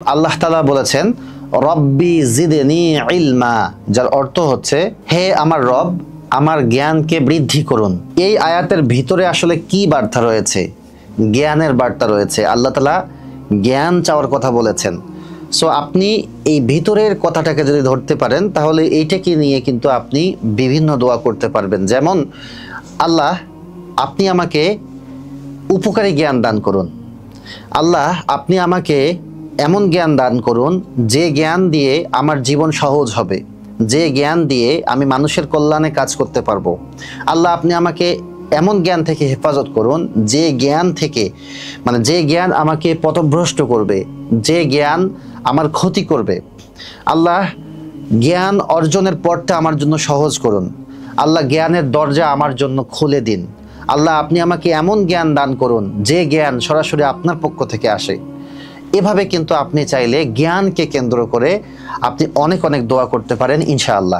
আল্লাহ তাআলা বলেছেন রব্বি জিদনি ইলমা, যার অর্থ হচ্ছে হে আমার রব আমার জ্ঞানকে বৃদ্ধি করুন। এই আয়াতের ভিতরে আসলে কি বার্তা রয়েছে? জ্ঞানের বার্তা রয়েছে। আল্লাহ তাআলা জ্ঞান চাওয়ার কথা বলেছেন। সো আপনি এই ভিতরের কথাটাকে যদি ধরতে পারেন তাহলে এইটাকে নিয়ে কিন্তু আপনি বিভিন্ন দোয়া করতে পারবেন। যেমন আল্লাহ আপনি আমাকে উপকারী জ্ঞান দান করুন। আল্লাহ আপনি আমাকে এমন জ্ঞান দান করুন যে জ্ঞান দিয়ে আমার জীবন সহজ হবে, যে জ্ঞান দিয়ে আমি মানুষের কল্যাণে কাজ করতে পারবো। আল্লাহ আপনি আমাকে এমন জ্ঞান থেকে হেফাজত করুন যে জ্ঞান থেকে যে জ্ঞান আমাকে পথভ্রষ্ট করবে, যে জ্ঞান আমার ক্ষতি করবে। আল্লাহ জ্ঞান অর্জনের পথটা আমার জন্য সহজ করুন। আল্লাহ জ্ঞানের দরজা আমার জন্য খুলে দিন। আল্লাহ আপনি আমাকে এমন জ্ঞান দান করুন যে জ্ঞান সরাসরি আপনার পক্ষ থেকে আসে। এভাবে কিন্তু আপনি চাইলে জ্ঞানকে কেন্দ্র করে আপনি অনেক অনেক দোয়া করতে পারেন ইনশাআল্লাহ।